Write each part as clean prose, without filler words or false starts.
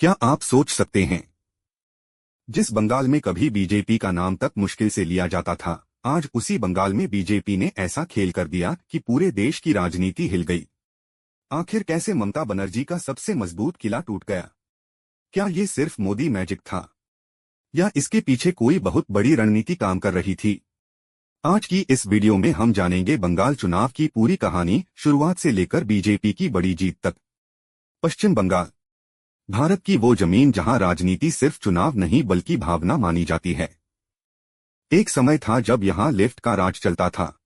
क्या आप सोच सकते हैं, जिस बंगाल में कभी बीजेपी का नाम तक मुश्किल से लिया जाता था, आज उसी बंगाल में बीजेपी ने ऐसा खेल कर दिया कि पूरे देश की राजनीति हिल गई। आखिर कैसे ममता बनर्जी का सबसे मजबूत किला टूट गया? क्या ये सिर्फ मोदी मैजिक था, या इसके पीछे कोई बहुत बड़ी रणनीति काम कर रही थी? आज की इस वीडियो में हम जानेंगे बंगाल चुनाव की पूरी कहानी, शुरुआत से लेकर बीजेपी की बड़ी जीत तक। पश्चिम बंगाल, भारत की वो जमीन जहां राजनीति सिर्फ चुनाव नहीं बल्कि भावना मानी जाती है। एक समय था जब यहां लेफ्ट का राज चलता था।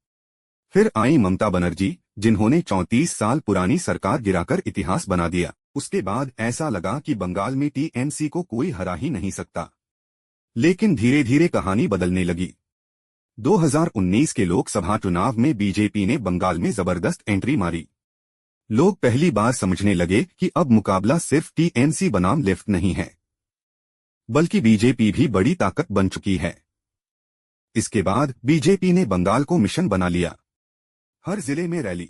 फिर आई ममता बनर्जी, जिन्होंने 34 साल पुरानी सरकार गिराकर इतिहास बना दिया। उसके बाद ऐसा लगा कि बंगाल में टीएमसी को कोई हरा ही नहीं सकता। लेकिन धीरे धीरे कहानी बदलने लगी। 2019 के लोकसभा चुनाव में बीजेपी ने बंगाल में जबरदस्त एंट्री मारी। लोग पहली बार समझने लगे कि अब मुकाबला सिर्फ टीएमसी बनाम लेफ्ट नहीं है, बल्कि बीजेपी भी बड़ी ताकत बन चुकी है। इसके बाद बीजेपी ने बंगाल को मिशन बना लिया। हर जिले में रैली,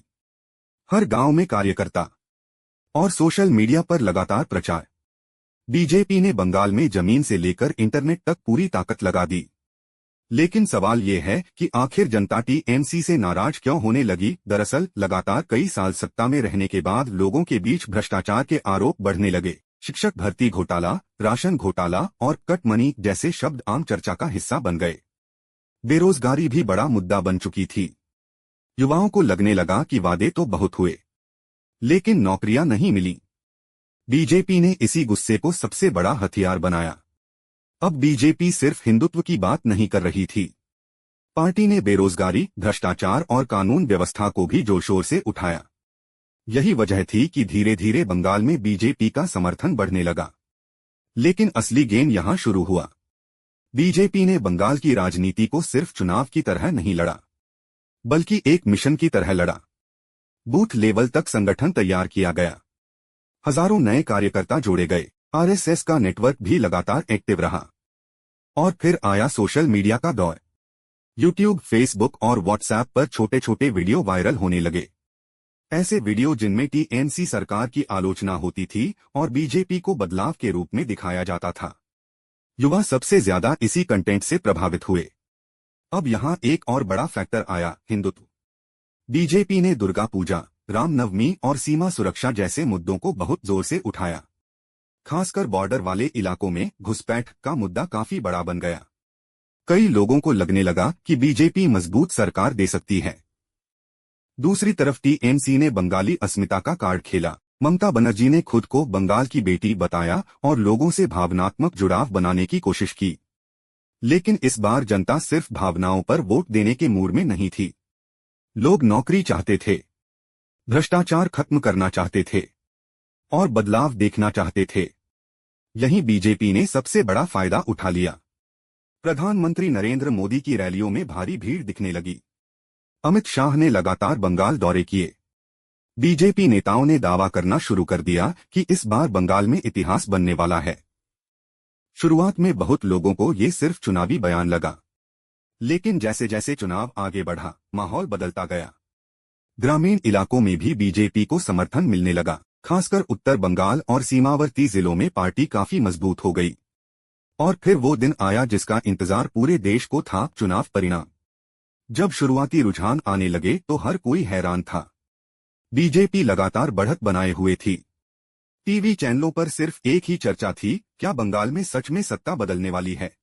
हर गांव में कार्यकर्ता और सोशल मीडिया पर लगातार प्रचार। बीजेपी ने बंगाल में जमीन से लेकर इंटरनेट तक पूरी ताकत लगा दी। लेकिन सवाल ये है कि आखिर जनता टीएमसी से नाराज क्यों होने लगी? दरअसल लगातार कई साल सत्ता में रहने के बाद लोगों के बीच भ्रष्टाचार के आरोप बढ़ने लगे। शिक्षक भर्ती घोटाला, राशन घोटाला और कट मनी जैसे शब्द आम चर्चा का हिस्सा बन गए। बेरोजगारी भी बड़ा मुद्दा बन चुकी थी। युवाओं को लगने लगा कि वादे तो बहुत हुए, लेकिन नौकरियां नहीं मिली। बीजेपी ने इसी गुस्से को सबसे बड़ा हथियार बनाया। अब बीजेपी सिर्फ हिंदुत्व की बात नहीं कर रही थी। पार्टी ने बेरोजगारी, भ्रष्टाचार और कानून व्यवस्था को भी जोर-शोर से उठाया। यही वजह थी कि धीरे धीरे बंगाल में बीजेपी का समर्थन बढ़ने लगा। लेकिन असली गेम यहां शुरू हुआ। बीजेपी ने बंगाल की राजनीति को सिर्फ चुनाव की तरह नहीं लड़ा, बल्कि एक मिशन की तरह लड़ा। बूथ लेवल तक संगठन तैयार किया गया। हजारों नए कार्यकर्ता जोड़े गए। आरएसएस का नेटवर्क भी लगातार एक्टिव रहा। और फिर आया सोशल मीडिया का दौर। यूट्यूब, फेसबुक और व्हाट्सएप पर छोटे छोटे वीडियो वायरल होने लगे। ऐसे वीडियो जिनमें टीएमसी सरकार की आलोचना होती थी और बीजेपी को बदलाव के रूप में दिखाया जाता था। युवा सबसे ज्यादा इसी कंटेंट से प्रभावित हुए। अब यहां एक और बड़ा फैक्टर आया, हिंदुत्व। बीजेपी ने दुर्गा पूजा, रामनवमी और सीमा सुरक्षा जैसे मुद्दों को बहुत जोर से उठाया। खासकर बॉर्डर वाले इलाकों में घुसपैठ का मुद्दा काफी बड़ा बन गया। कई लोगों को लगने लगा कि बीजेपी मजबूत सरकार दे सकती है। दूसरी तरफ टीएमसी ने बंगाली अस्मिता का कार्ड खेला। ममता बनर्जी ने खुद को बंगाल की बेटी बताया और लोगों से भावनात्मक जुड़ाव बनाने की कोशिश की। लेकिन इस बार जनता सिर्फ भावनाओं पर वोट देने के मूड में नहीं थी। लोग नौकरी चाहते थे, भ्रष्टाचार खत्म करना चाहते थे और बदलाव देखना चाहते थे। यहीं बीजेपी ने सबसे बड़ा फायदा उठा लिया। प्रधानमंत्री नरेंद्र मोदी की रैलियों में भारी भीड़ दिखने लगी। अमित शाह ने लगातार बंगाल दौरे किए। बीजेपी नेताओं ने दावा करना शुरू कर दिया कि इस बार बंगाल में इतिहास बनने वाला है। शुरुआत में बहुत लोगों को ये सिर्फ चुनावी बयान लगा, लेकिन जैसे जैसे चुनाव आगे बढ़ा, माहौल बदलता गया। ग्रामीण इलाकों में भी बीजेपी को समर्थन मिलने लगा। खासकर उत्तर बंगाल और सीमावर्ती जिलों में पार्टी काफी मजबूत हो गई। और फिर वो दिन आया जिसका इंतजार पूरे देश को था, चुनाव परिणाम। जब शुरुआती रुझान आने लगे तो हर कोई हैरान था। बीजेपी लगातार बढ़त बनाए हुए थी। टीवी चैनलों पर सिर्फ एक ही चर्चा थी, क्या बंगाल में सच में सत्ता बदलने वाली है?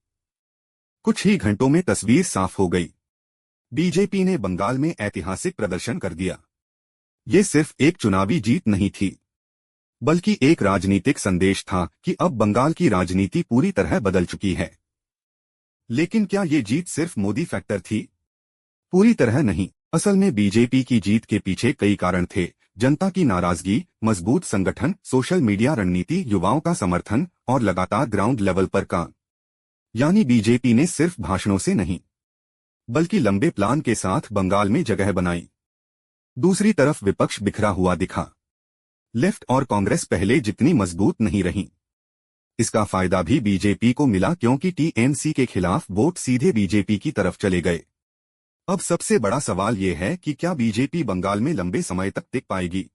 कुछ ही घंटों में तस्वीर साफ हो गई। बीजेपी ने बंगाल में ऐतिहासिक प्रदर्शन कर दिया। ये सिर्फ एक चुनावी जीत नहीं थी, बल्कि एक राजनीतिक संदेश था कि अब बंगाल की राजनीति पूरी तरह बदल चुकी है। लेकिन क्या ये जीत सिर्फ मोदी फैक्टर थी? पूरी तरह नहीं। असल में बीजेपी की जीत के पीछे कई कारण थे। जनता की नाराजगी, मजबूत संगठन, सोशल मीडिया रणनीति, युवाओं का समर्थन और लगातार ग्राउंड लेवल पर काम। यानी बीजेपी ने सिर्फ भाषणों से नहीं, बल्कि लंबे प्लान के साथ बंगाल में जगह बनाई। दूसरी तरफ विपक्ष बिखरा हुआ दिखा। लेफ्ट और कांग्रेस पहले जितनी मजबूत नहीं रही। इसका फायदा भी बीजेपी को मिला, क्योंकि टीएमसी के खिलाफ वोट सीधे बीजेपी की तरफ चले गए। अब सबसे बड़ा सवाल ये है कि क्या बीजेपी बंगाल में लंबे समय तक टिक पाएगी,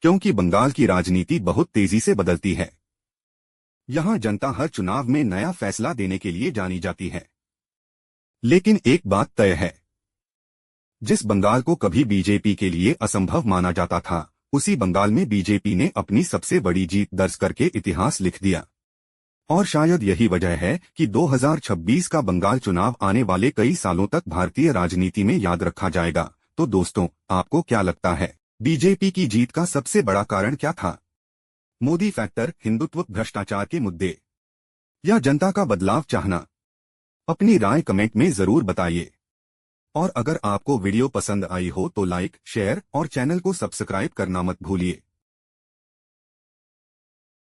क्योंकि बंगाल की राजनीति बहुत तेजी से बदलती है। यहाँ जनता हर चुनाव में नया फैसला देने के लिए जानी जाती है। लेकिन एक बात तय है, जिस बंगाल को कभी बीजेपी के लिए असंभव माना जाता था, उसी बंगाल में बीजेपी ने अपनी सबसे बड़ी जीत दर्ज करके इतिहास लिख दिया। और शायद यही वजह है कि 2026 का बंगाल चुनाव आने वाले कई सालों तक भारतीय राजनीति में याद रखा जाएगा। तो दोस्तों, आपको क्या लगता है, बीजेपी की जीत का सबसे बड़ा कारण क्या था? मोदी फैक्टर, हिंदुत्व, भ्रष्टाचार के मुद्दे, या जनता का बदलाव चाहना? अपनी राय कमेंट में जरूर बताइए। और अगर आपको वीडियो पसंद आई हो तो लाइक, शेयर और चैनल को सब्सक्राइब करना मत भूलिए।